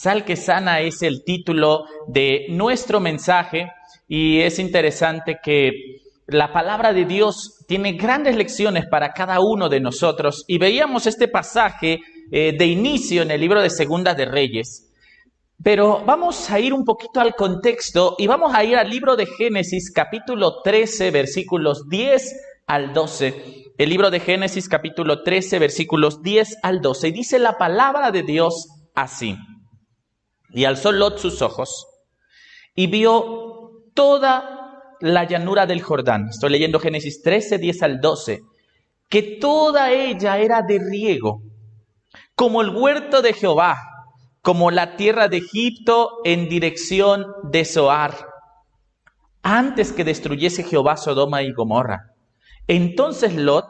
Sal que sana es el título de nuestro mensaje y es interesante que la palabra de Dios tiene grandes lecciones para cada uno de nosotros y veíamos este pasaje de inicio en el libro de Segunda de Reyes. Pero vamos a ir un poquito al contexto y vamos a ir al libro de Génesis capítulo 13 versículos 10 al 12. El libro de Génesis capítulo 13 versículos 10 al 12. Y dice la palabra de Dios así. Y alzó Lot sus ojos y vio toda la llanura del Jordán. Estoy leyendo Génesis 13, 10 al 12. Que toda ella era de riego, como el huerto de Jehová, como la tierra de Egipto en dirección de Zoar, antes que destruyese Jehová Sodoma y Gomorra. Entonces Lot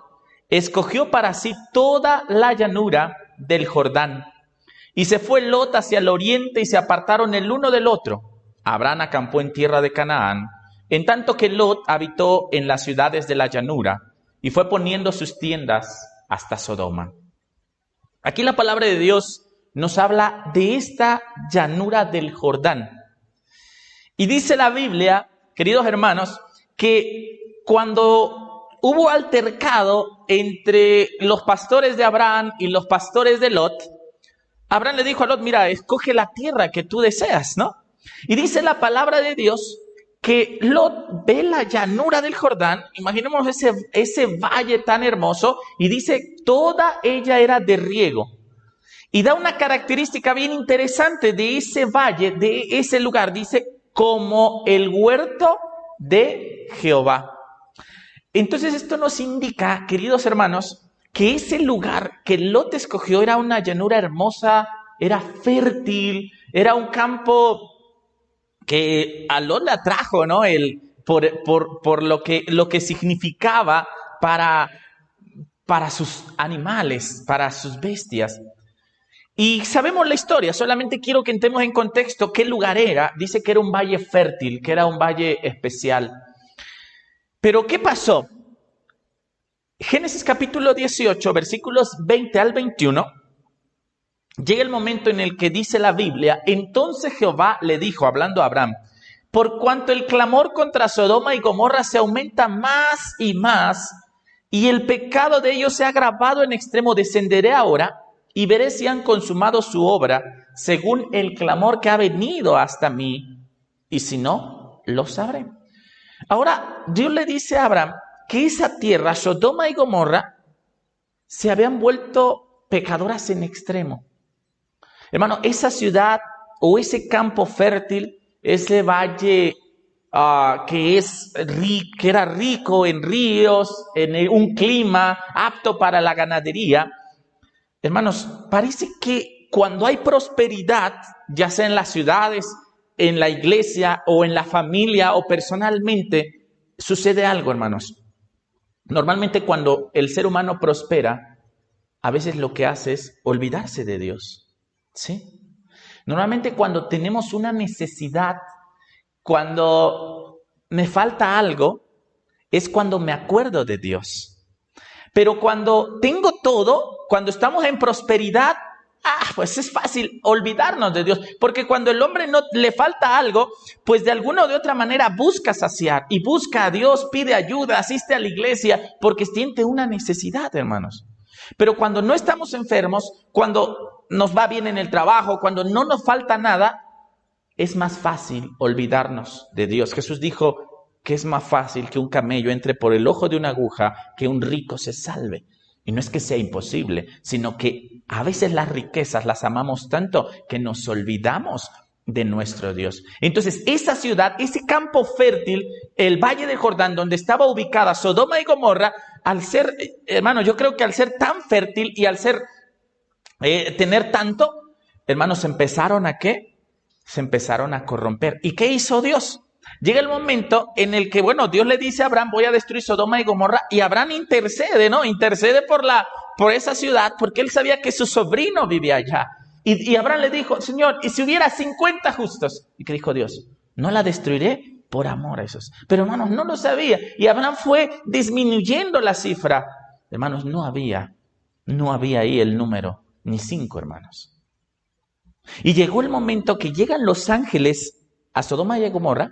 escogió para sí toda la llanura del Jordán. Y se fue Lot hacia el oriente y se apartaron el uno del otro. Abraham acampó en tierra de Canaán, en tanto que Lot habitó en las ciudades de la llanura y fue poniendo sus tiendas hasta Sodoma. Aquí la palabra de Dios nos habla de esta llanura del Jordán. Y dice la Biblia, queridos hermanos, que cuando hubo altercado entre los pastores de Abraham y los pastores de Lot, Abraham le dijo a Lot, mira, escoge la tierra que tú deseas, ¿no? Y dice la palabra de Dios que Lot ve la llanura del Jordán, imaginemos ese valle tan hermoso, y dice, toda ella era de riego. Y da una característica bien interesante de ese valle, de ese lugar, dice, como el huerto de Jehová. Entonces esto nos indica, queridos hermanos, que ese lugar que Lot escogió era una llanura hermosa, era fértil, era un campo que a Lot le atrajo, ¿no? Por lo que significaba para sus animales, para sus bestias. Y sabemos la historia, solamente quiero que entremos en contexto qué lugar era. Dice que era un valle fértil, que era un valle especial. Pero ¿qué pasó? Génesis capítulo 18, versículos 20 al 21, llega el momento en el que dice la Biblia, entonces Jehová le dijo, hablando a Abraham, por cuanto el clamor contra Sodoma y Gomorra se aumenta más y más, y el pecado de ellos se ha agravado en extremo, descenderé ahora y veré si han consumado su obra según el clamor que ha venido hasta mí, y si no, lo sabré. Ahora, Dios le dice a Abraham que esa tierra, Sodoma y Gomorra, se habían vuelto pecadoras en extremo. Hermano, esa ciudad o ese campo fértil, ese valle que era rico en ríos, en un clima apto para la ganadería, hermanos, parece que cuando hay prosperidad, ya sea en las ciudades, en la iglesia o en la familia o personalmente, sucede algo, hermanos. Normalmente cuando el ser humano prospera, a veces lo que hace es olvidarse de Dios, ¿sí? Normalmente cuando tenemos una necesidad, cuando me falta algo, es cuando me acuerdo de Dios. Pero cuando tengo todo, cuando estamos en prosperidad, pues es fácil olvidarnos de Dios. Porque cuando el hombre no le falta algo, pues de alguna o de otra manera busca saciar y busca a Dios, pide ayuda, asiste a la iglesia, porque siente una necesidad, hermanos. Pero cuando no estamos enfermos, cuando nos va bien en el trabajo, cuando no nos falta nada, es más fácil olvidarnos de Dios. Jesús dijo que es más fácil que un camello entre por el ojo de una aguja que un rico se salve. Y no es que sea imposible, sino que a veces las riquezas las amamos tanto que nos olvidamos de nuestro Dios. Entonces, esa ciudad, ese campo fértil, el Valle del Jordán, donde estaba ubicada Sodoma y Gomorra, al ser, hermano, yo creo que al ser tan fértil y al ser tener tanto, hermanos, empezaron a ¿qué? Se empezaron a corromper. ¿Y qué hizo Dios? Llega el momento en el que, bueno, Dios le dice a Abraham, voy a destruir Sodoma y Gomorra, y Abraham intercede, ¿no? Intercede por esa ciudad, porque él sabía que su sobrino vivía allá. Y Abraham le dijo, Señor, ¿y si hubiera 50 justos? ¿Y qué dijo Dios? No la destruiré por amor a esos. Pero, hermanos, no lo sabía. Y Abraham fue disminuyendo la cifra. Hermanos, no había ahí el número, ni 5, hermanos. Y llegó el momento que llegan los ángeles a Sodoma y a Gomorra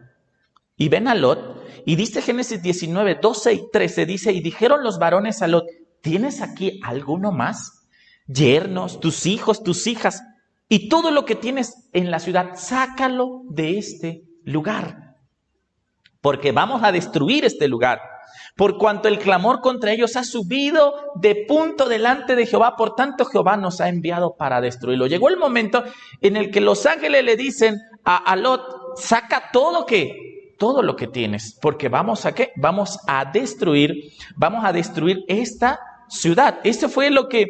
y ven a Lot. Y dice Génesis 19, 12 y 13, dice, y dijeron los varones a Lot, ¿tienes aquí alguno más? Yernos, tus hijos, tus hijas, y todo lo que tienes en la ciudad, sácalo de este lugar, porque vamos a destruir este lugar. Por cuanto el clamor contra ellos ha subido de punto delante de Jehová, por tanto Jehová nos ha enviado para destruirlo. Llegó el momento en el que los ángeles le dicen a Lot, saca todo lo que tienes, porque vamos a ¿qué? Vamos a destruir esta ciudad. Eso fue lo que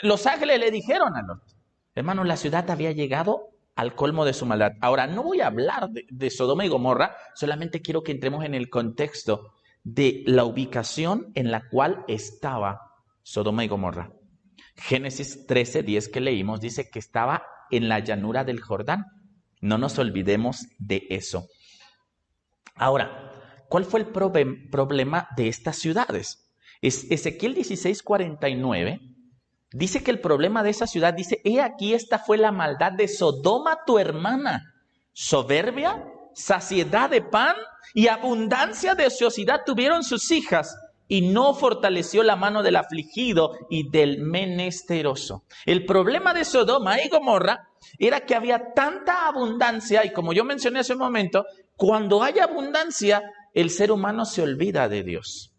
los ángeles le dijeron a Lot. Hermano, la ciudad había llegado al colmo de su maldad. Ahora, no voy a hablar de Sodoma y Gomorra, solamente quiero que entremos en el contexto de la ubicación en la cual estaba Sodoma y Gomorra. Génesis 13:10 que leímos dice que estaba en la llanura del Jordán. No nos olvidemos de eso. Ahora, ¿cuál fue el problema de estas ciudades? Ezequiel 16:49 dice que el problema de esa ciudad, dice, he aquí esta fue la maldad de Sodoma tu hermana, soberbia, saciedad de pan y abundancia de ociosidad tuvieron sus hijas, y no fortaleció la mano del afligido y del menesteroso. El problema de Sodoma y Gomorra era que había tanta abundancia, y como yo mencioné hace un momento, cuando hay abundancia, el ser humano se olvida de Dios.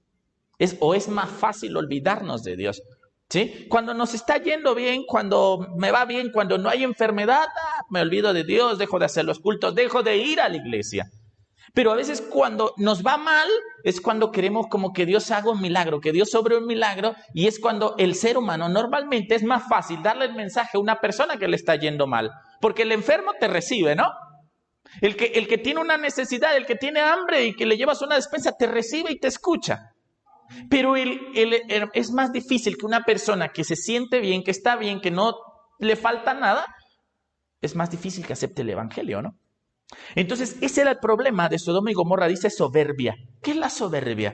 Es más fácil olvidarnos de Dios. ¿Sí? Cuando nos está yendo bien, cuando me va bien, cuando no hay enfermedad, me olvido de Dios, dejo de hacer los cultos, dejo de ir a la iglesia. Pero a veces cuando nos va mal, es cuando queremos como que Dios haga un milagro, que Dios obre un milagro, y es cuando el ser humano normalmente es más fácil darle el mensaje a una persona que le está yendo mal, porque el enfermo te recibe, ¿no? El que tiene una necesidad, el que tiene hambre y que le llevas una despensa, te recibe y te escucha. Pero es más difícil que una persona que se siente bien, que está bien, que no le falta nada, es más difícil que acepte el evangelio, ¿no? Entonces, ese era el problema de Sodoma y Gomorra, dice soberbia. ¿Qué es la soberbia?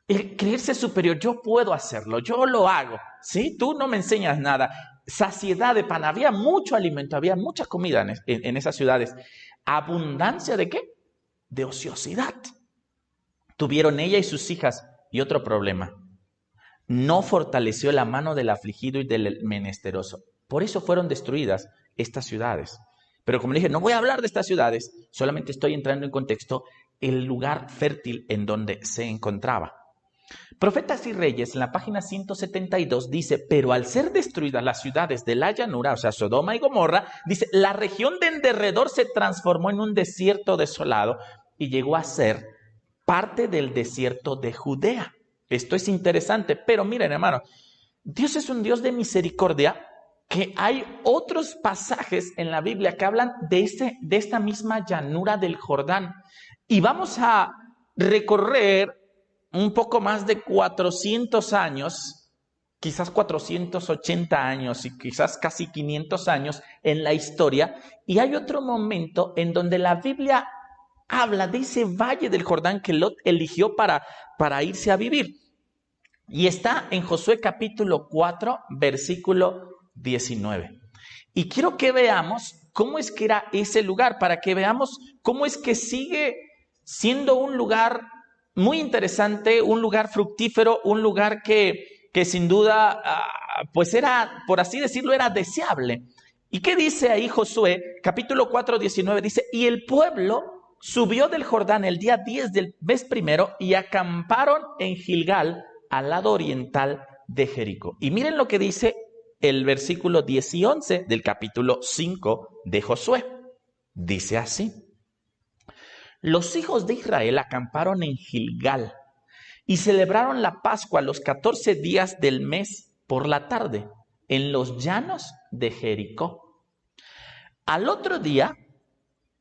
El creerse superior, yo puedo hacerlo, yo lo hago, ¿sí? Tú no me enseñas nada. Saciedad de pan, había mucho alimento, había mucha comida en esas ciudades. ¿Abundancia de qué? De ociosidad. Tuvieron ella y sus hijas. Y otro problema, no fortaleció la mano del afligido y del menesteroso. Por eso fueron destruidas estas ciudades. Pero como dije, no voy a hablar de estas ciudades, solamente estoy entrando en contexto el lugar fértil en donde se encontraba. Profetas y Reyes, en la página 172, dice, pero al ser destruidas las ciudades de la llanura, o sea, Sodoma y Gomorra, dice, la región de en derredor se transformó en un desierto desolado y llegó a ser parte del desierto de Judea. Esto es interesante, pero miren, hermano, Dios es un Dios de misericordia, que hay otros pasajes en la Biblia que hablan de esta misma llanura del Jordán. Y vamos a recorrer un poco más de 400 años, quizás 480 años y quizás casi 500 años en la historia. Y hay otro momento en donde la Biblia habla de ese valle del Jordán que Lot eligió para irse a vivir. Y está en Josué capítulo 4, versículo 19. Y quiero que veamos cómo es que era ese lugar, para que veamos cómo es que sigue siendo un lugar muy interesante, un lugar fructífero, un lugar que sin duda, pues era, por así decirlo, era deseable. ¿Y qué dice ahí Josué? Capítulo 4, 19, dice, y el pueblo subió del Jordán el día 10 del mes primero y acamparon en Gilgal, al lado oriental de Jericó. Y miren lo que dice el versículo 10 y 11 del capítulo 5 de Josué. Dice así: los hijos de Israel acamparon en Gilgal y celebraron la Pascua los 14 días del mes por la tarde en los llanos de Jericó. Al otro día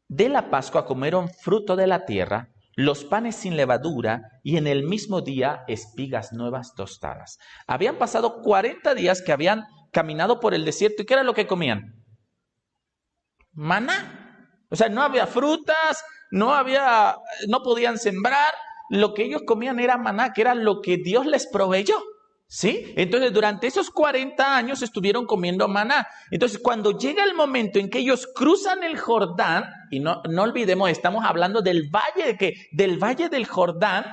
de la Pascua comieron fruto de la tierra, los panes sin levadura y en el mismo día espigas nuevas tostadas. Habían pasado 40 días que habían caminado por el desierto. ¿Y qué era lo que comían? Maná. O sea, no había frutas, no podían sembrar. Lo que ellos comían era maná, que era lo que Dios les proveyó. ¿Sí? Entonces, durante esos 40 años estuvieron comiendo maná. Entonces, cuando llega el momento en que ellos cruzan el Jordán, y no olvidemos, estamos hablando del valle del Jordán,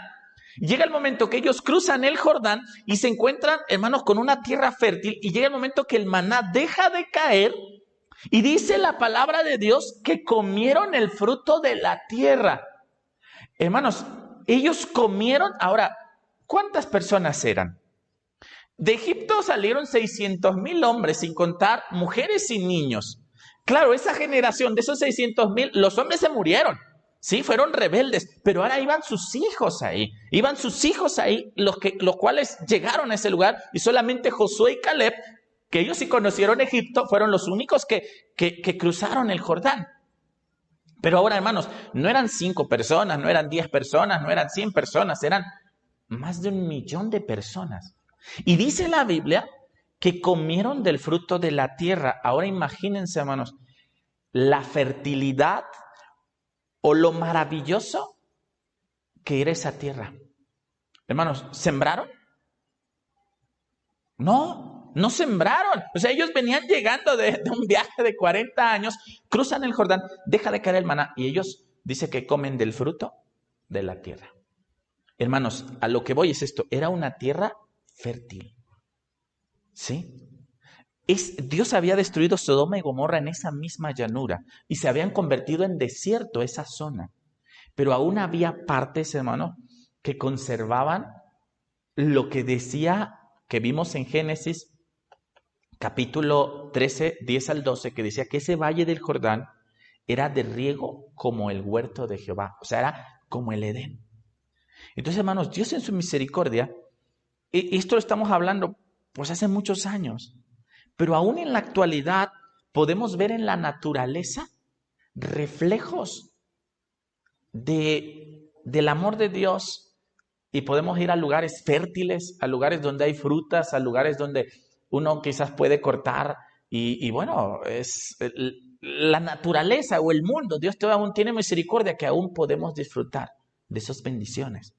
llega el momento que ellos cruzan el Jordán y se encuentran, hermanos, con una tierra fértil, y llega el momento que el maná deja de caer, y dice la palabra de Dios que comieron el fruto de la tierra. Hermanos, ellos comieron. Ahora, ¿cuántas personas eran? De Egipto salieron 600,000 hombres, sin contar mujeres y niños. Claro, esa generación de esos 600,000, los hombres se murieron. Sí, fueron rebeldes, pero ahora iban sus hijos ahí. Iban sus hijos ahí, los cuales llegaron a ese lugar, y solamente Josué y Caleb, que ellos sí conocieron Egipto, fueron los únicos que cruzaron el Jordán. Pero ahora, hermanos, no eran 5 personas, no eran 10 personas, no eran 100 personas, eran más de 1,000,000 de personas. Y dice la Biblia que comieron del fruto de la tierra. Ahora imagínense, hermanos, la fertilidad o lo maravilloso que era esa tierra. Hermanos, ¿sembraron? No sembraron. O sea, ellos venían llegando de un viaje de 40 años, cruzan el Jordán, deja de caer el maná, y ellos dice que comen del fruto de la tierra. Hermanos, a lo que voy es esto, era una tierra fértil. ¿Sí? Dios había destruido Sodoma y Gomorra en esa misma llanura y se habían convertido en desierto esa zona. Pero aún había partes, hermano, que conservaban lo que decía, que vimos en Génesis capítulo 13, 10 al 12, que decía que ese valle del Jordán era de riego como el huerto de Jehová. O sea, era como el Edén. Entonces, hermanos, Dios en su misericordia, esto lo estamos hablando pues hace muchos años, pero aún en la actualidad podemos ver en la naturaleza reflejos del amor de Dios, y podemos ir a lugares fértiles, a lugares donde hay frutas, a lugares donde uno quizás puede cortar y bueno, es la naturaleza o el mundo. Dios aún tiene misericordia que aún podemos disfrutar de esas bendiciones.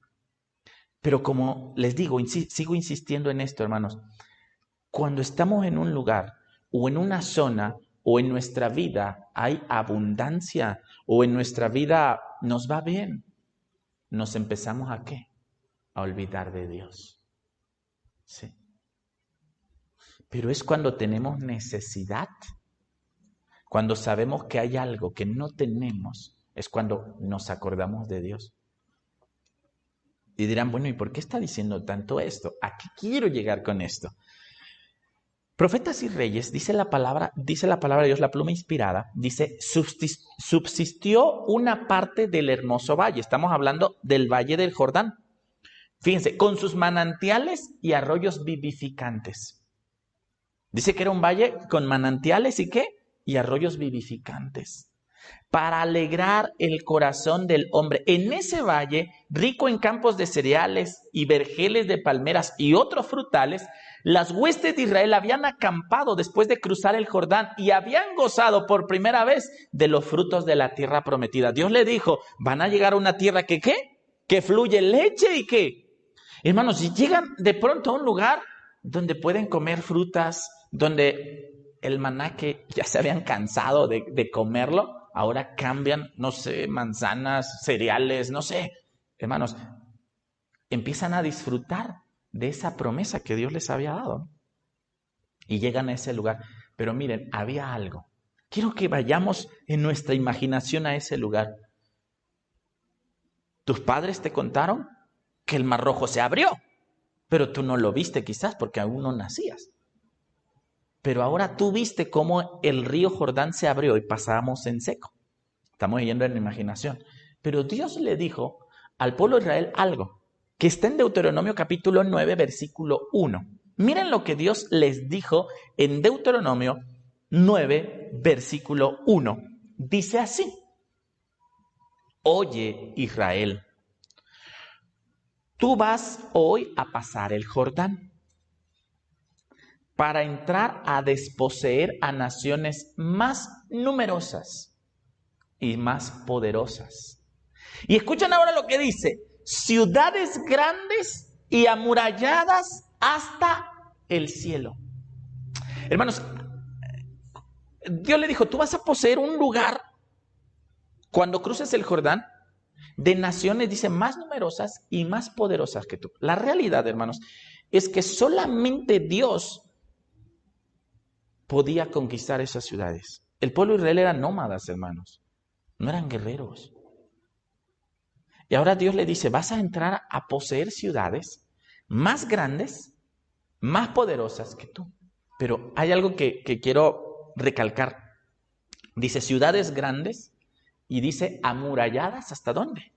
Pero como les digo, sigo insistiendo en esto, hermanos. Cuando estamos en un lugar o en una zona o en nuestra vida hay abundancia o en nuestra vida nos va bien, nos empezamos ¿a qué? A olvidar de Dios. Sí. Pero es cuando tenemos necesidad, cuando sabemos que hay algo que no tenemos, es cuando nos acordamos de Dios. Y dirán, bueno, ¿y por qué está diciendo tanto esto? ¿A qué quiero llegar con esto? Profetas y Reyes, dice la palabra de Dios, la pluma inspirada, dice, subsistió una parte del hermoso valle. Estamos hablando del valle del Jordán. Fíjense, con sus manantiales y arroyos vivificantes. Dice que era un valle con manantiales y ¿qué? Y arroyos vivificantes. Para alegrar el corazón del hombre. En ese valle, rico en campos de cereales y vergeles de palmeras y otros frutales, las huestes de Israel habían acampado después de cruzar el Jordán y habían gozado por primera vez de los frutos de la tierra prometida. Dios le dijo, van a llegar a una tierra que ¿qué? Que fluye leche y ¿qué? Hermanos, si llegan de pronto a un lugar donde pueden comer frutas, donde el maná que ya se habían cansado de comerlo, ahora cambian, no sé, manzanas, cereales, no sé. Hermanos, empiezan a disfrutar de esa promesa que Dios les había dado. Y llegan a ese lugar. Pero miren, había algo. Quiero que vayamos en nuestra imaginación a ese lugar. Tus padres te contaron que el Mar Rojo se abrió, pero tú no lo viste quizás porque aún no nacías. Pero ahora tú viste cómo el río Jordán se abrió y pasábamos en seco. Estamos yendo en la imaginación. Pero Dios le dijo al pueblo de Israel algo que está en Deuteronomio capítulo 9, versículo 1. Miren lo que Dios les dijo en Deuteronomio 9, versículo 1. Dice así: Oye, Israel, tú vas hoy a pasar el Jordán para entrar a desposeer a naciones más numerosas y más poderosas. Y escuchen ahora lo que dice: ciudades grandes y amuralladas hasta el cielo. Hermanos, Dios le dijo, tú vas a poseer un lugar cuando cruces el Jordán de naciones, dice, más numerosas y más poderosas que tú. La realidad, hermanos, es que solamente Dios podía conquistar esas ciudades. El pueblo de Israel era nómadas, hermanos, no eran guerreros. Y ahora Dios le dice, vas a entrar a poseer ciudades más grandes, más poderosas que tú. Pero hay algo que quiero recalcar. Dice ciudades grandes y dice amuralladas, ¿hasta dónde?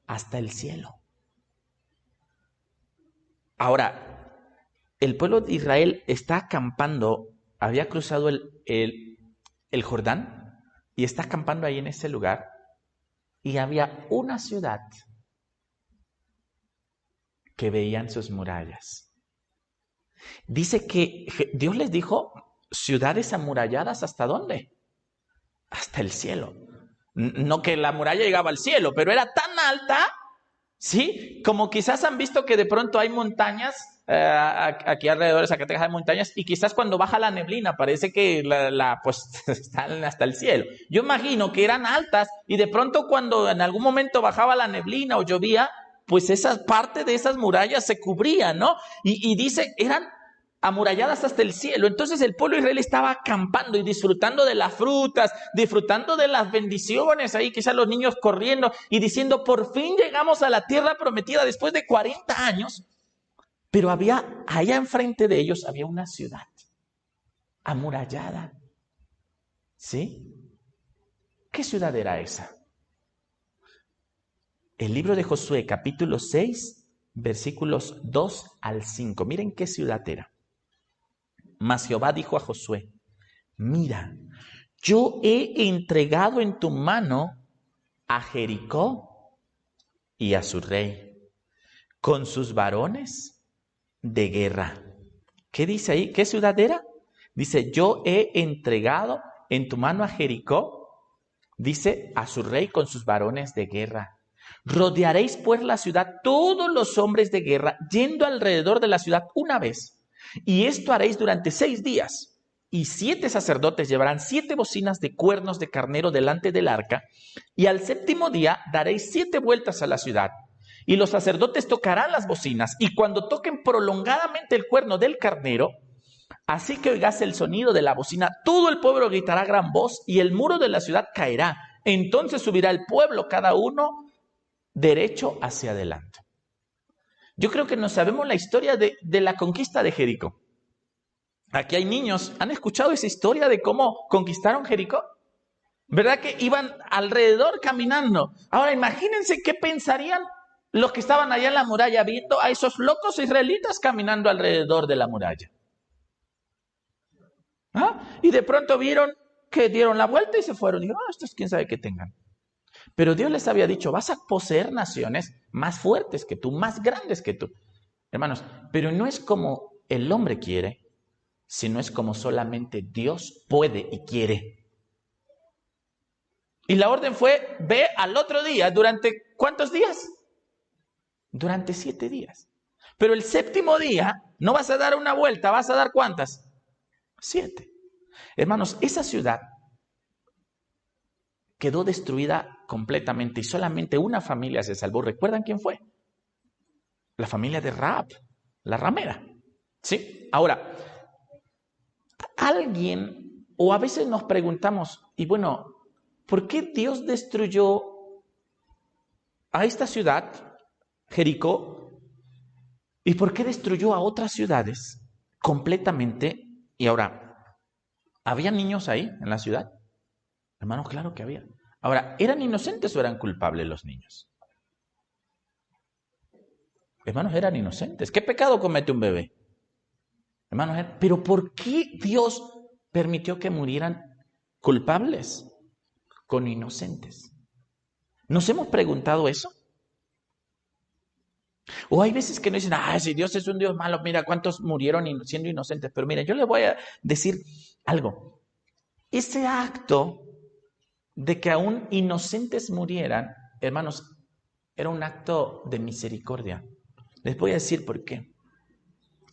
Hasta el cielo. Ahora, el pueblo de Israel está acampando, había cruzado el Jordán y está acampando ahí en ese lugar y había una ciudad que veían sus murallas. Dice que Dios les dijo, ciudades amuralladas, ¿hasta dónde? Hasta el cielo. No que la muralla llegaba al cielo, pero era tan alta, ¿sí? Como quizás han visto que de pronto hay montañas, aquí alrededor de Zacatecas hay montañas, y quizás cuando baja la neblina parece que pues están hasta el cielo. Yo imagino que eran altas y de pronto cuando en algún momento bajaba la neblina o llovía, pues esa parte de esas murallas se cubría, ¿no? Y dice, eran amuralladas hasta el cielo. Entonces el pueblo de Israel estaba acampando y disfrutando de las frutas, disfrutando de las bendiciones, ahí quizás los niños corriendo y diciendo, por fin llegamos a la tierra prometida después de 40 años. Pero había, allá enfrente de ellos había una ciudad amurallada. ¿Sí? ¿Qué ciudad era esa? El libro de Josué, capítulo 6, versículos 2 al 5. Miren qué ciudad era. Mas Jehová dijo a Josué, mira, yo he entregado en tu mano a Jericó y a su rey, con sus varones de guerra. ¿Qué dice ahí? ¿Qué ciudad era? Dice, yo he entregado en tu mano a Jericó, dice, a su rey con sus varones de guerra. Rodearéis pues la ciudad todos los hombres de guerra, yendo alrededor de la ciudad una vez. Y esto haréis durante 6 días. Y 7 sacerdotes llevarán 7 bocinas de cuernos de carnero delante del arca. Y al 7º día daréis 7 vueltas a la ciudad. Y los sacerdotes tocarán las bocinas. Y cuando toquen prolongadamente el cuerno del carnero, así que oigas el sonido de la bocina, todo el pueblo gritará a gran voz y el muro de la ciudad caerá. Entonces subirá el pueblo, cada uno derecho hacia adelante. Yo creo que no sabemos la historia de la conquista de Jericó. Aquí hay niños, ¿han escuchado esa historia de cómo conquistaron Jericó? ¿Verdad que iban alrededor caminando? Ahora imagínense qué pensarían los que estaban allá en la muralla viendo a esos locos israelitas caminando alrededor de la muralla. ¿Ah? Y de pronto vieron que dieron la vuelta y se fueron. Y dijeron, estos quién sabe qué tengan. Pero Dios les había dicho, vas a poseer naciones más fuertes que tú, más grandes que tú. Hermanos, pero no es como el hombre quiere, sino es como solamente Dios puede y quiere. Y la orden fue, ve al otro día, ¿durante cuántos días? Durante 7 días. Pero el 7º día no vas a dar una vuelta, vas a dar ¿cuántas? 7. Hermanos, esa ciudad quedó destruida completamente y solamente una familia se salvó. ¿Recuerdan quién fue? La familia de Rahab, la ramera. ¿Sí? Ahora, alguien, o a veces nos preguntamos, y bueno, ¿por qué Dios destruyó a esta ciudad, Jericó, y por qué destruyó a otras ciudades completamente? Y ahora, ¿había niños ahí en la ciudad? Hermano, claro que había. Ahora, ¿eran inocentes o eran culpables los niños? Hermanos, eran inocentes. ¿Qué pecado comete un bebé? Hermanos, pero ¿por qué Dios permitió que murieran culpables con inocentes? ¿Nos hemos preguntado eso? O hay veces que nos dicen, si Dios es un Dios malo, mira cuántos murieron siendo inocentes. Pero mira, yo les voy a decir algo. Ese acto de que aún inocentes murieran, hermanos, era un acto de misericordia. Les voy a decir por qué.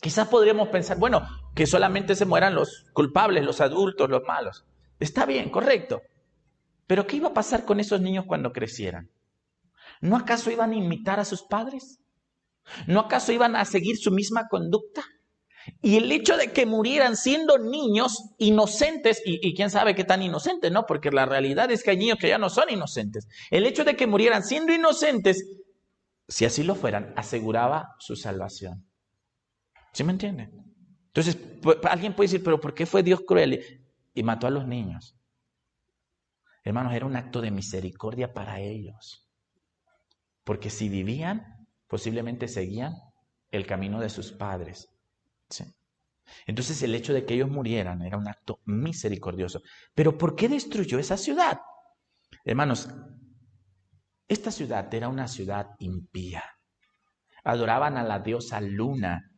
Quizás podríamos pensar, bueno, que solamente se mueran los culpables, los adultos, los malos. Está bien, correcto. Pero ¿qué iba a pasar con esos niños cuando crecieran? ¿No acaso iban a imitar a sus padres? ¿No acaso iban a seguir su misma conducta? Y el hecho de que murieran siendo niños inocentes, y quién sabe qué tan inocentes, ¿no? Porque la realidad es que hay niños que ya no son inocentes. El hecho de que murieran siendo inocentes, si así lo fueran, aseguraba su salvación. ¿Sí me entienden? Entonces, alguien puede decir, pero ¿por qué fue Dios cruel y mató a los niños? Hermanos, era un acto de misericordia para ellos. Porque si vivían, posiblemente seguían el camino de sus padres. ¿Sí? Entonces el hecho de que ellos murieran era un acto misericordioso. Pero ¿por qué destruyó esa ciudad? Hermanos, esta ciudad era una ciudad impía. Adoraban a la diosa Luna,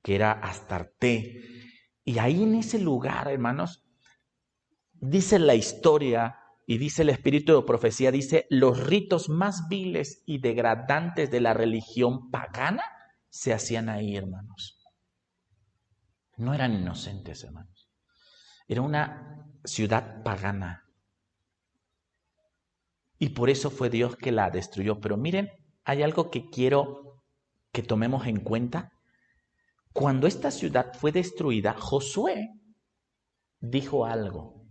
que era Astarte. Y ahí en ese lugar, hermanos, dice la historia y dice el espíritu de profecía, dice, los ritos más viles y degradantes de la religión pagana se hacían ahí, hermanos. No eran inocentes, hermanos. Era una ciudad pagana. Y por eso fue Dios que la destruyó. Pero miren, hay algo que quiero que tomemos en cuenta. Cuando esta ciudad fue destruida, Josué dijo algo.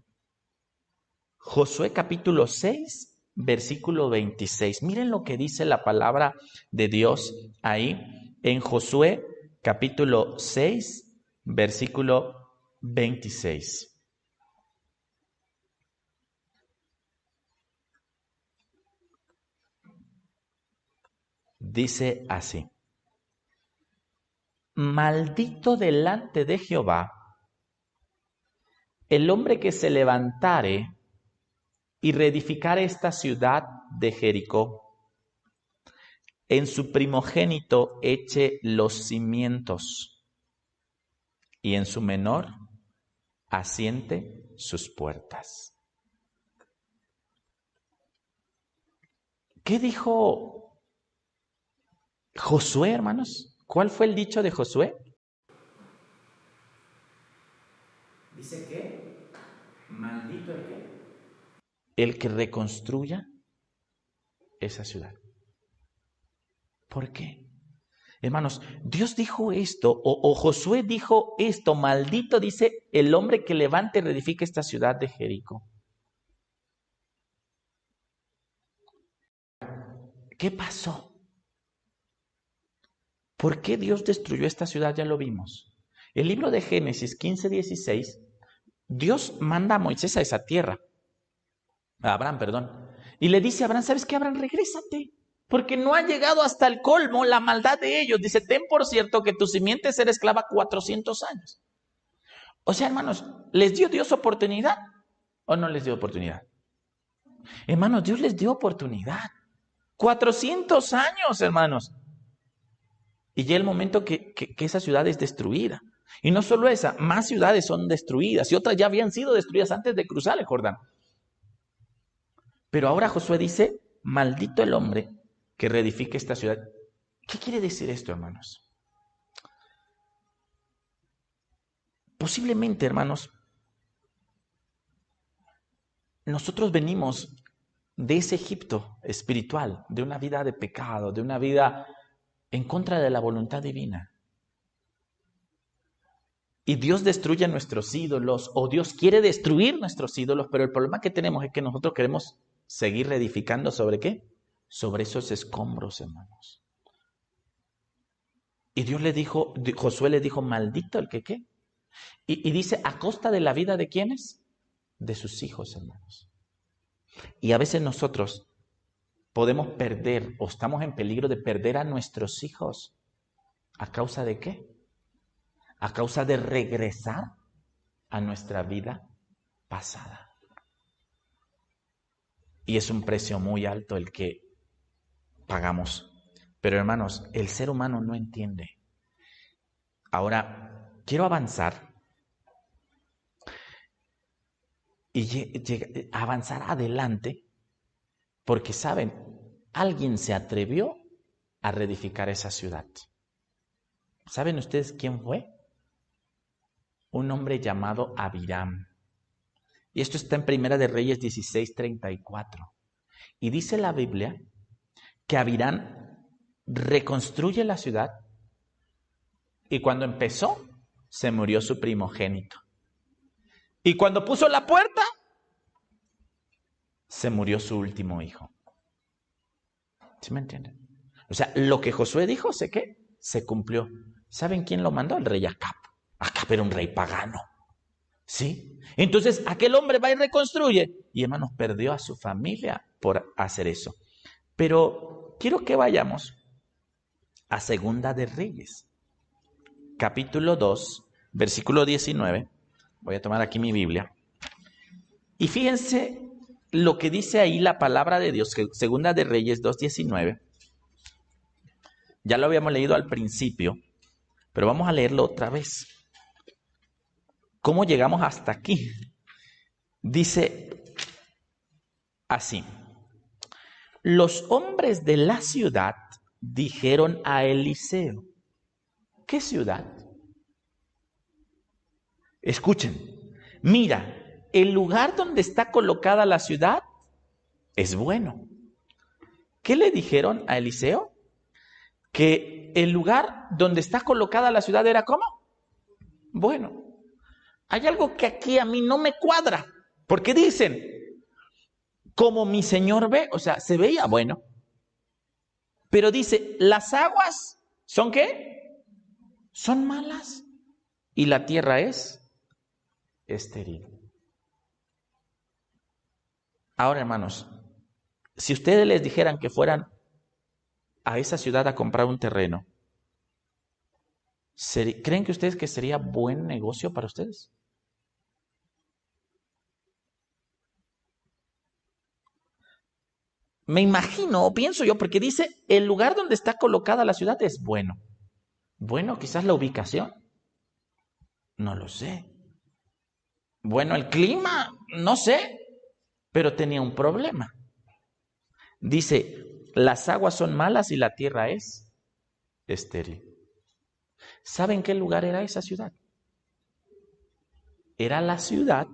Josué capítulo 6, versículo 26. Miren lo que dice la palabra de Dios ahí en Josué capítulo 6, versículo 26. Dice así: maldito delante de Jehová el hombre que se levantare y reedificare esta ciudad de Jericó. En su primogénito eche los cimientos, y en su menor asiente sus puertas. ¿Qué dijo Josué, hermanos? ¿Cuál fue el dicho de Josué? Dice que, maldito el qué, el que reconstruya esa ciudad. ¿Por qué? Hermanos, Dios dijo esto, o Josué dijo esto, maldito, dice, el hombre que levante y reedifique esta ciudad de Jericó. ¿Qué pasó? ¿Por qué Dios destruyó esta ciudad? Ya lo vimos. El libro de Génesis 15:16, Dios manda a Moisés a esa tierra, a Abraham, perdón, y le dice a Abraham, ¿sabes qué, Abraham? Regrésate, porque no ha llegado hasta el colmo la maldad de ellos. Dice, ten por cierto que tu simiente será esclava 400 años. O sea, hermanos, ¿les dio Dios oportunidad o no les dio oportunidad? Hermanos, Dios les dio oportunidad. 400 años, hermanos. Y ya el momento que esa ciudad es destruida. Y no solo esa, más ciudades son destruidas y otras ya habían sido destruidas antes de cruzar el Jordán. Pero ahora Josué dice, maldito el hombre que reedifique esta ciudad. ¿Qué quiere decir esto, hermanos? Posiblemente, hermanos, nosotros venimos de ese Egipto espiritual, de una vida de pecado, de una vida en contra de la voluntad divina. Y Dios destruye nuestros ídolos, o Dios quiere destruir nuestros ídolos, pero el problema que tenemos es que nosotros queremos seguir reedificando ¿sobre qué? Sobre esos escombros, hermanos. Y Dios le dijo, Josué le dijo, maldito el que qué. Y dice, ¿a costa de la vida de quiénes? De sus hijos, hermanos. Y a veces nosotros podemos perder o estamos en peligro de perder a nuestros hijos. ¿A causa de qué? A causa de regresar a nuestra vida pasada. Y es un precio muy alto el que pagamos. Pero hermanos, el ser humano no entiende. Ahora, quiero avanzar y avanzar adelante porque, ¿saben? Alguien se atrevió a reedificar esa ciudad. ¿Saben ustedes quién fue? Un hombre llamado Abiram. Y esto está en Primera de Reyes 16:34. Y dice la Biblia que Abiram reconstruye la ciudad y cuando empezó, se murió su primogénito. Y cuando puso la puerta, se murió su último hijo. ¿Sí me entienden? O sea, lo que Josué dijo, ¿sé qué? Se cumplió. ¿Saben quién lo mandó? El rey Acab. Acab era un rey pagano. ¿Sí? Entonces, aquel hombre va y reconstruye. Y hermanos, perdió a su familia por hacer eso. Pero quiero que vayamos a Segunda de Reyes. Capítulo 2, versículo 19. Voy a tomar aquí mi Biblia. Y fíjense lo que dice ahí la palabra de Dios, Segunda de Reyes 2:19. Ya lo habíamos leído al principio, pero vamos a leerlo otra vez. ¿Cómo llegamos hasta aquí? Dice así: los hombres de la ciudad dijeron a Eliseo. ¿Qué ciudad? Escuchen, mira, el lugar donde está colocada la ciudad es bueno. ¿Qué le dijeron a Eliseo? Que el lugar donde está colocada la ciudad era ¿cómo? Bueno. Hay algo que aquí a mí no me cuadra, porque dicen, como mi señor ve, o sea, se veía bueno, pero dice, las aguas ¿son qué? Son malas y la tierra es estéril. Ahora, hermanos, si ustedes les dijeran que fueran a esa ciudad a comprar un terreno, ¿creen que ustedes que sería buen negocio para ustedes? Me imagino, o pienso yo, porque dice, el lugar donde está colocada la ciudad es bueno. Bueno, quizás la ubicación. No lo sé. Bueno, el clima, no sé, pero tenía un problema. Dice, las aguas son malas y la tierra es estéril. ¿Saben qué lugar era esa ciudad? Era la ciudad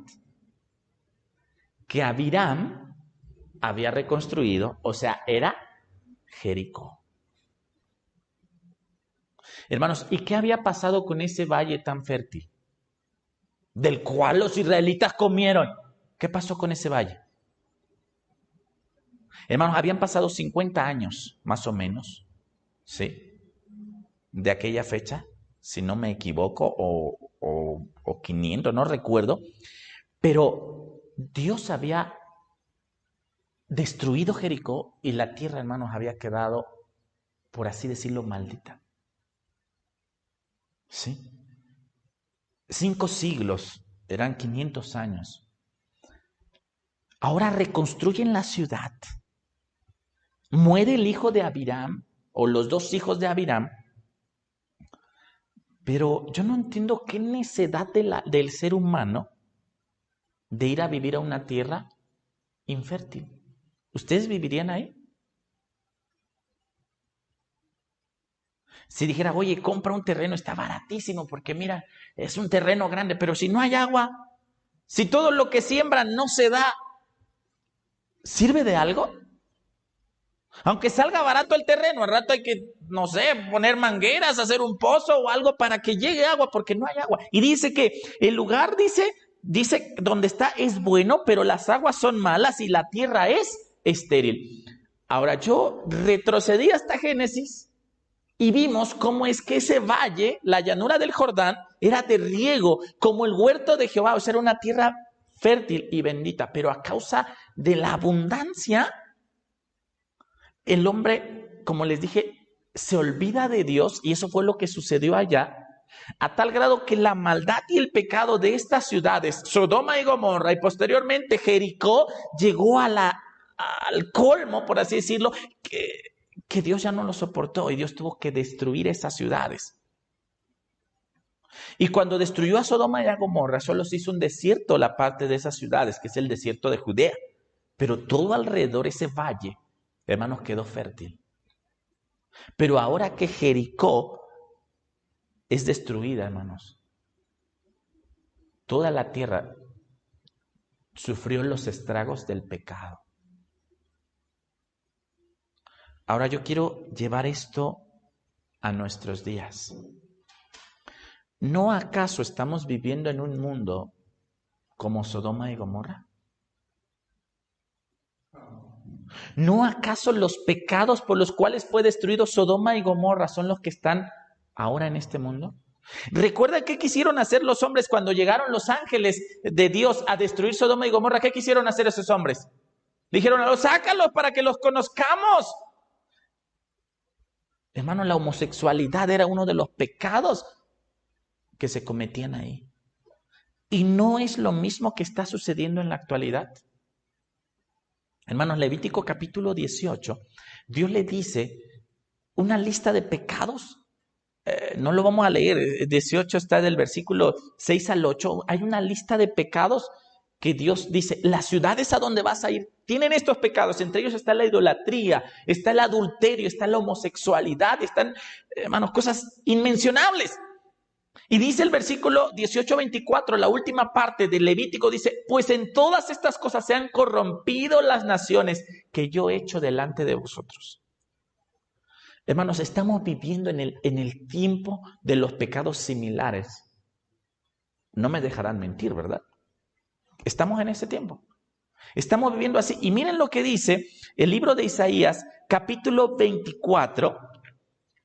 que Abiram había reconstruido, o sea, era Jericó. Hermanos, ¿y qué había pasado con ese valle tan fértil? Del cual los israelitas comieron. ¿Qué pasó con ese valle? Hermanos, habían pasado 50 años, más o menos, ¿sí? De aquella fecha, si no me equivoco, o 500, no recuerdo. Pero Dios había destruido Jericó y la tierra, hermanos, había quedado, por así decirlo, maldita. ¿Sí? 5 siglos, eran 500 años. Ahora reconstruyen la ciudad. Muere el hijo de Abiram, o los 2 hijos de Abiram, pero yo no entiendo qué necedad del ser humano de ir a vivir a una tierra infértil. ¿Ustedes vivirían ahí? Si dijera, oye, compra un terreno, está baratísimo, porque mira, es un terreno grande, pero si no hay agua, si todo lo que siembran no se da, ¿sirve de algo? Aunque salga barato el terreno, al rato hay que, no sé, poner mangueras, hacer un pozo o algo para que llegue agua, porque no hay agua. Y dice que el lugar, dice, donde está es bueno, pero las aguas son malas y la tierra es estéril. Ahora, yo retrocedí hasta Génesis y vimos cómo es que ese valle, la llanura del Jordán, era de riego, como el huerto de Jehová, o sea, era una tierra fértil y bendita, pero a causa de la abundancia, el hombre, como les dije, se olvida de Dios y eso fue lo que sucedió allá, a tal grado que la maldad y el pecado de estas ciudades, Sodoma y Gomorra y posteriormente Jericó, llegó al colmo, por así decirlo, que Dios ya no lo soportó y Dios tuvo que destruir esas ciudades. Y cuando destruyó a Sodoma y a Gomorra, solo se hizo un desierto la parte de esas ciudades, que es el desierto de Judea. Pero todo alrededor, ese valle, hermanos, quedó fértil. Pero ahora que Jericó es destruida, hermanos. Toda la tierra sufrió los estragos del pecado. Ahora yo quiero llevar esto a nuestros días. ¿No acaso estamos viviendo en un mundo como Sodoma y Gomorra? ¿No acaso los pecados por los cuales fue destruido Sodoma y Gomorra son los que están ahora en este mundo? ¿Recuerda qué quisieron hacer los hombres cuando llegaron los ángeles de Dios a destruir Sodoma y Gomorra? ¿Qué quisieron hacer esos hombres? Dijeron a los, sácalos para que los conozcamos. Hermano, la homosexualidad era uno de los pecados que se cometían ahí. Y no es lo mismo que está sucediendo en la actualidad. Hermanos, Levítico capítulo 18, Dios le dice una lista de pecados. No lo vamos a leer, 18 está del versículo 6 al 8. Hay una lista de pecados que Dios dice, las ciudades a donde vas a ir tienen estos pecados. Entre ellos está la idolatría, está el adulterio, está la homosexualidad, están, hermanos, cosas inmencionables. Y dice el versículo 18-24, la última parte del Levítico, dice, pues en todas estas cosas se han corrompido las naciones que yo he hecho delante de vosotros. Hermanos, estamos viviendo en el tiempo de los pecados similares. No me dejarán mentir, ¿verdad? Estamos en ese tiempo. Estamos viviendo así. Y miren lo que dice el libro de Isaías, capítulo 24.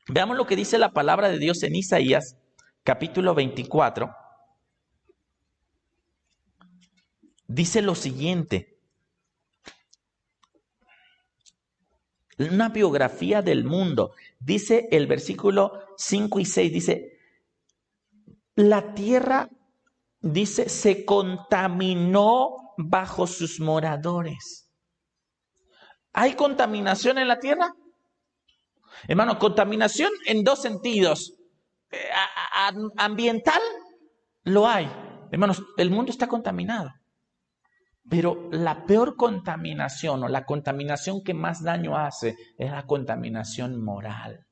Veamos lo que dice la palabra de Dios en Isaías, capítulo 24. Dice lo siguiente. Una biografía del mundo. Dice el versículo 5 y 6. Dice, la tierra, dice, se contaminó bajo sus moradores. ¿Hay contaminación en la tierra? Hermano, contaminación en dos sentidos. Ambiental, lo hay. Hermanos, el mundo está contaminado. Pero la peor contaminación o la contaminación que más daño hace es la contaminación moral.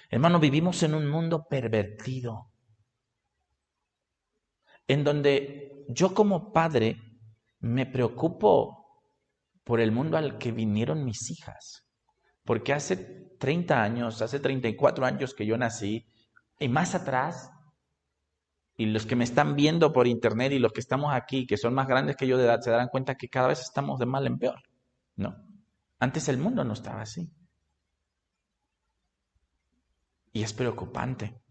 Hermano, vivimos en un mundo pervertido, en donde yo como padre me preocupo por el mundo al que vinieron mis hijas. Porque hace 30 años, hace 34 años que yo nací, y más atrás, y los que me están viendo por internet y los que estamos aquí, que son más grandes que yo de edad, se darán cuenta que cada vez estamos de mal en peor. No, antes el mundo no estaba así. Y es preocupante.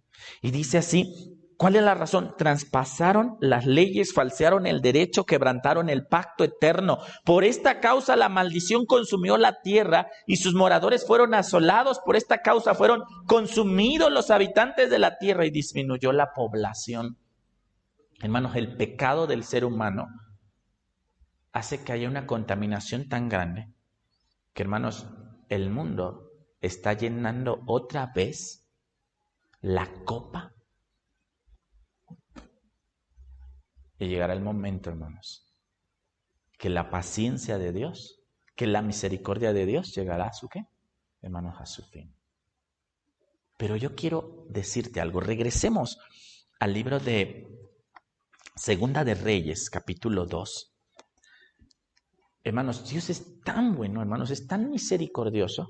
Y dice así, ¿cuál es la razón? Traspasaron las leyes, falsearon el derecho, quebrantaron el pacto eterno. Por esta causa la maldición consumió la tierra y sus moradores fueron asolados. Por esta causa fueron consumidos los habitantes de la tierra y disminuyó la población. Hermanos, el pecado del ser humano hace que haya una contaminación tan grande que, hermanos, el mundo está llenando otra vez la copa. Y llegará el momento, hermanos, que la paciencia de Dios, que la misericordia de Dios llegará a su ¿qué? Hermanos, a su fin. Pero yo quiero decirte algo. Regresemos al libro de Segunda de Reyes, capítulo 2. Hermanos, Dios es tan bueno, hermanos, es tan misericordioso,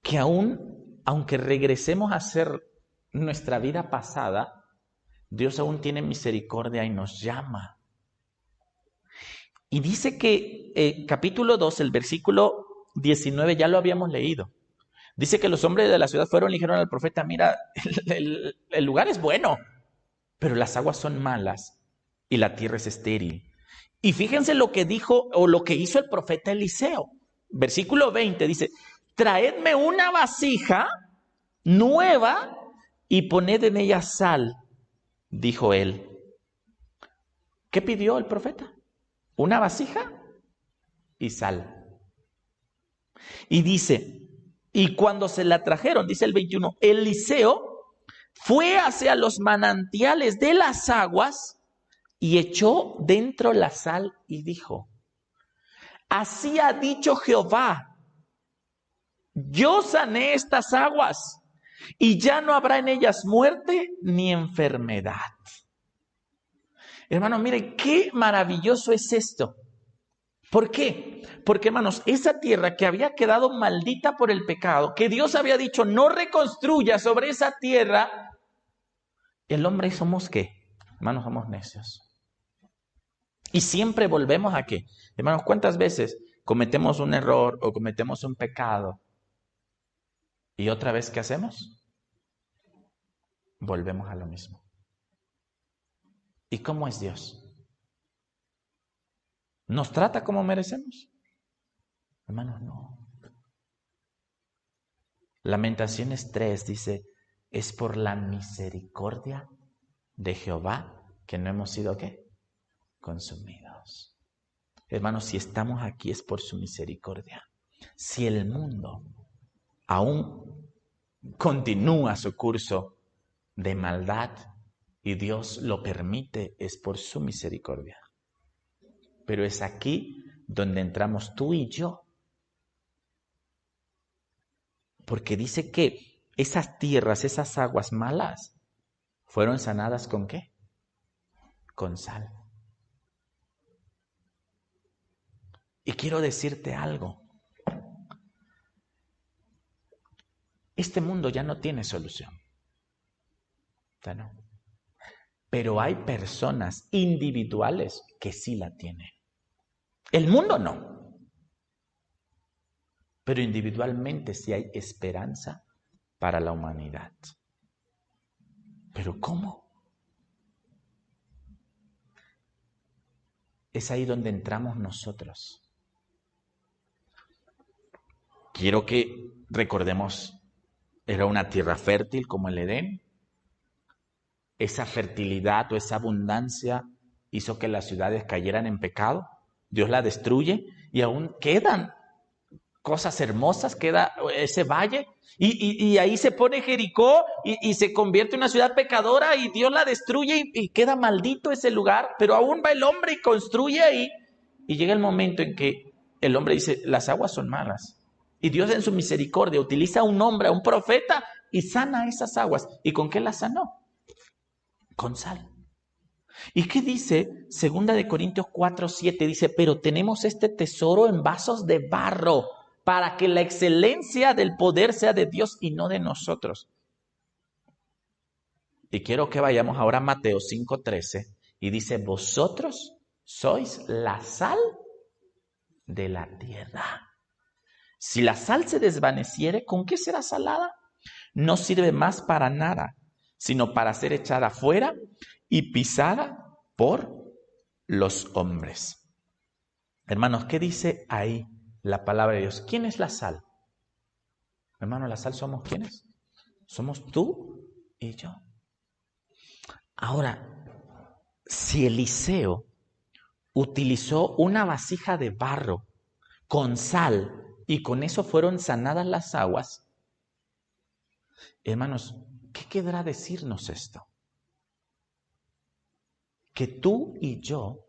que aunque regresemos a hacer nuestra vida pasada, Dios aún tiene misericordia y nos llama. Y dice que capítulo 2, el versículo 19, ya lo habíamos leído. Dice que los hombres de la ciudad fueron y dijeron al profeta, mira, el lugar es bueno, pero las aguas son malas y la tierra es estéril. Y fíjense lo que dijo o lo que hizo el profeta Eliseo. Versículo 20 dice, traedme una vasija nueva y poned en ella sal, dijo él. ¿Qué pidió el profeta? Una vasija y sal. Y dice, y cuando se la trajeron, dice el 21, Eliseo fue hacia los manantiales de las aguas y echó dentro la sal y dijo, así ha dicho Jehová, yo sané estas aguas y ya no habrá en ellas muerte ni enfermedad. Hermanos, miren, qué maravilloso es esto. ¿Por qué? Porque, hermanos, esa tierra que había quedado maldita por el pecado, que Dios había dicho no reconstruya sobre esa tierra, el hombre somos ¿qué? Hermanos, somos necios. Y siempre volvemos a ¿qué? Hermanos, ¿cuántas veces cometemos un error o cometemos un pecado? ¿Y otra vez qué hacemos? Volvemos a lo mismo. ¿Y cómo es Dios? ¿Nos trata como merecemos? Hermanos, no. Lamentaciones 3 dice, es por la misericordia de Jehová que no hemos sido ¿qué? Consumidos. Hermanos, si estamos aquí es por su misericordia. Si el mundo aún continúa su curso de maldad y Dios lo permite, es por su misericordia. Pero es aquí donde entramos tú y yo. Porque dice que esas tierras, esas aguas malas, fueron sanadas ¿con qué? Con sal. Y quiero decirte algo. Este mundo ya no tiene solución. Ya no. Pero hay personas individuales que sí la tienen. El mundo no. Pero individualmente sí hay esperanza para la humanidad. ¿Pero cómo? Es ahí donde entramos nosotros. Quiero que recordemos, era una tierra fértil como el Edén. Esa fertilidad o esa abundancia hizo que las ciudades cayeran en pecado. Dios la destruye y aún quedan cosas hermosas, queda ese valle y ahí se pone Jericó y se convierte en una ciudad pecadora y Dios la destruye y queda maldito ese lugar, pero aún va el hombre y construye ahí y llega el momento en que el hombre dice, las aguas son malas y Dios en su misericordia utiliza a un hombre, a un profeta y sana esas aguas. ¿Y con qué las sanó? Con sal. ¿Y qué dice? 2 Corintios 4:7 dice, pero tenemos este tesoro en vasos de barro para que la excelencia del poder sea de Dios y no de nosotros. Y quiero que vayamos ahora a Mateo 5:13 y dice, vosotros sois la sal de la tierra. Si la sal se desvaneciere, ¿con qué será salada? No sirve más para nada, sino para ser echada fuera y pisada por los hombres. Hermanos, ¿qué dice ahí la palabra de Dios? ¿Quién es la sal? Hermanos, la sal somos ¿quiénes? Somos tú y yo. Ahora, si Eliseo utilizó una vasija de barro con sal y con eso fueron sanadas las aguas, hermanos, ¿qué querrá decirnos esto? Que tú y yo,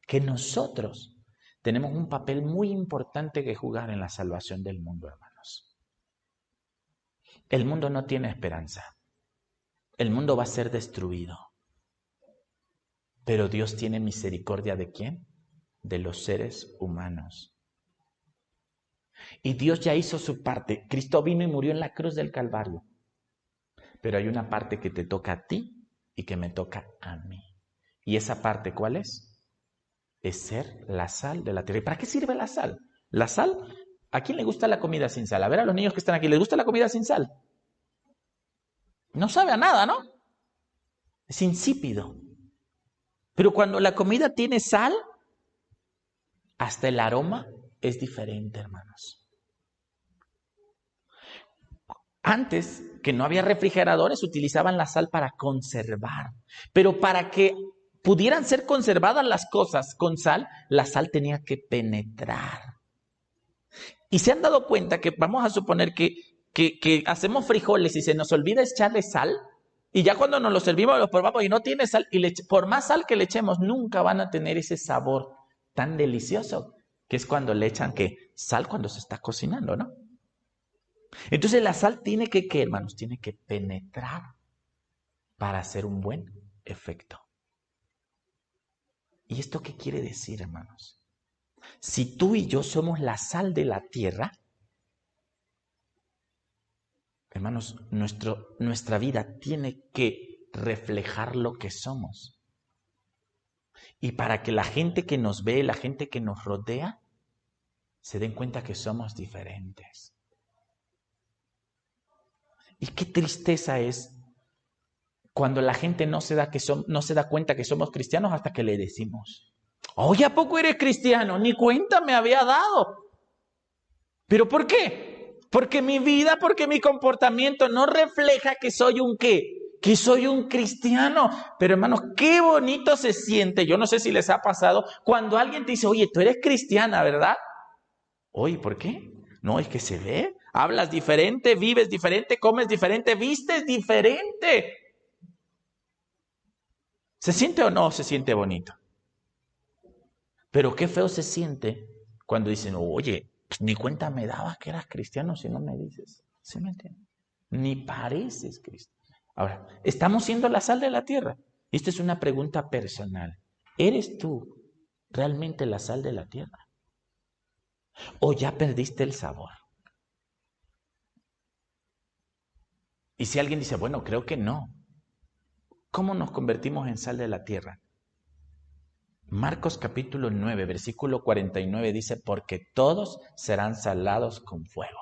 que nosotros tenemos un papel muy importante que jugar en la salvación del mundo, hermanos. El mundo no tiene esperanza. El mundo va a ser destruido. Pero Dios tiene misericordia ¿de quién? De los seres humanos. Y Dios ya hizo su parte. Cristo vino y murió en la cruz del Calvario. Pero hay una parte que te toca a ti y que me toca a mí. ¿Y esa parte cuál es? Es ser la sal de la tierra. ¿Y para qué sirve la sal? La sal, ¿a quién le gusta la comida sin sal? A ver, a los niños que están aquí, ¿les gusta la comida sin sal? No sabe a nada, ¿no? Es insípido. Pero cuando la comida tiene sal, hasta el aroma es diferente, hermanos. Antes, que no había refrigeradores, utilizaban la sal para conservar. Pero para que pudieran ser conservadas las cosas con sal, la sal tenía que penetrar. Y se han dado cuenta que vamos a suponer que hacemos frijoles y se nos olvida echarle sal, y ya cuando nos lo servimos los probamos y no tiene sal, y por más sal que le echemos, nunca van a tener ese sabor tan delicioso, que es cuando le echan ¿qué? Sal cuando se está cocinando, ¿no? Entonces la sal tiene que, ¿qué, hermanos? Tiene que penetrar para hacer un buen efecto. ¿Y esto qué quiere decir, hermanos? Si tú y yo somos la sal de la tierra, hermanos, nuestra vida tiene que reflejar lo que somos. Y para que la gente que nos ve, la gente que nos rodea, se den cuenta que somos diferentes. Y qué tristeza es cuando la gente no se da cuenta que somos cristianos hasta que le decimos, oye, ¿a poco eres cristiano? Ni cuenta me había dado. ¿Pero por qué? Porque mi vida, porque mi comportamiento no refleja que soy un ¿qué? Que soy un cristiano. Pero hermanos, qué bonito se siente. Yo no sé si les ha pasado cuando alguien te dice, oye, tú eres cristiana, ¿verdad? Oye, ¿por qué? No, es que se ve. Hablas diferente, vives diferente, comes diferente, vistes diferente. ¿Se siente o no se siente bonito? Pero qué feo se siente cuando dicen, oye, pues ni cuenta me dabas que eras cristiano si no me dices. ¿Sí me entiendes? Ni pareces cristiano. Ahora, ¿estamos siendo la sal de la tierra? Esta es una pregunta personal. ¿Eres tú realmente la sal de la tierra? ¿O ya perdiste el sabor? Y si alguien dice, bueno, creo que no. ¿Cómo nos convertimos en sal de la tierra? Marcos capítulo 9, versículo 49 dice, porque todos serán salados con fuego.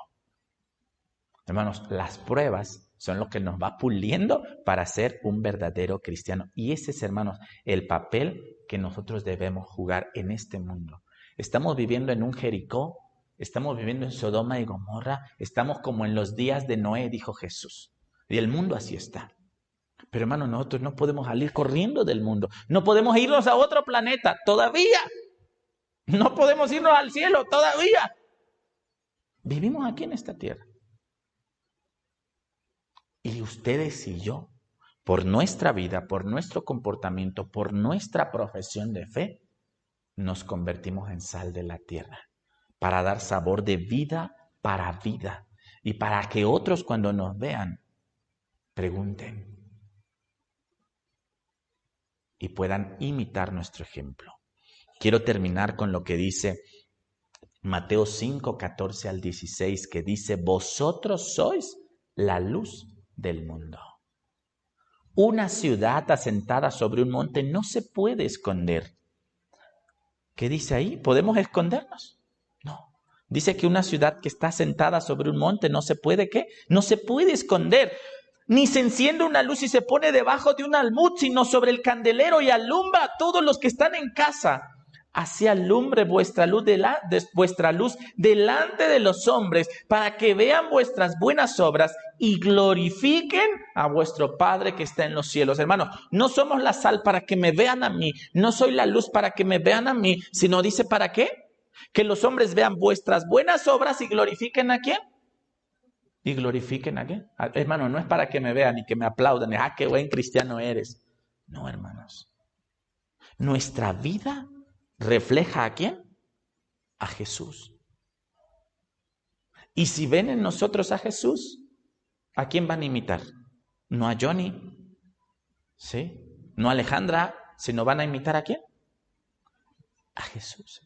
Hermanos, las pruebas son lo que nos va puliendo para ser un verdadero cristiano. Y ese es, hermanos, el papel que nosotros debemos jugar en este mundo. Estamos viviendo en un Jericó, estamos viviendo en Sodoma y Gomorra, estamos como en los días de Noé, dijo Jesús. Y el mundo así está. Pero hermanos, nosotros no podemos salir corriendo del mundo. No podemos irnos a otro planeta todavía. No podemos irnos al cielo todavía. Vivimos aquí en esta tierra. Y ustedes y yo, por nuestra vida, por nuestro comportamiento, por nuestra profesión de fe, nos convertimos en sal de la tierra para dar sabor de vida para vida y para que otros cuando nos vean pregunten y puedan imitar nuestro ejemplo. Quiero terminar con lo que dice Mateo 5, 14 al 16, que dice, vosotros sois la luz del mundo. Una ciudad asentada sobre un monte no se puede esconder. ¿Qué dice ahí? ¿Podemos escondernos? No. Dice que una ciudad que está asentada sobre un monte no se puede, ¿qué? No se puede esconder. Ni se enciende una luz y se pone debajo de un almud, sino sobre el candelero y alumbra a todos los que están en casa. Así alumbre vuestra luz delante de los hombres, para que vean vuestras buenas obras y glorifiquen a vuestro Padre que está en los cielos. Hermanos, no somos la sal para que me vean a mí, no soy la luz para que me vean a mí, sino dice ¿para qué? Que los hombres vean vuestras buenas obras y glorifiquen ¿a quién? Y glorifiquen a quién. Hermano, no es para que me vean y que me aplaudan, qué buen cristiano eres. No, hermanos. Nuestra vida refleja ¿a quién? A Jesús. Y si ven en nosotros a Jesús, ¿a quién van a imitar? No a Johnny, ¿sí? No a Alejandra, sino van a imitar ¿a quién? A Jesús.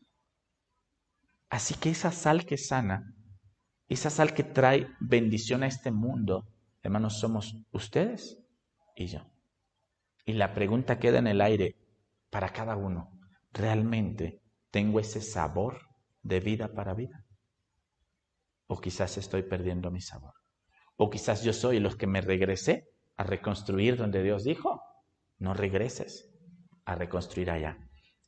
Así que esa sal que sana, esa sal que trae bendición a este mundo, hermanos, somos ustedes y yo. Y la pregunta queda en el aire para cada uno. ¿Realmente tengo ese sabor de vida para vida? O quizás estoy perdiendo mi sabor. O quizás yo soy los que me regresé a reconstruir donde Dios dijo, no regreses a reconstruir allá.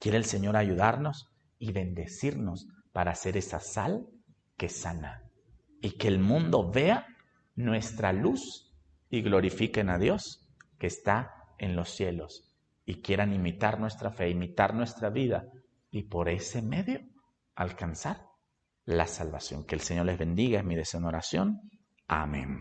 Quiere el Señor ayudarnos y bendecirnos para hacer esa sal que sana. Y que el mundo vea nuestra luz y glorifiquen a Dios que está en los cielos. Y quieran imitar nuestra fe, imitar nuestra vida. Y por ese medio alcanzar la salvación. Que el Señor les bendiga, es mi deseo en oración. Amén.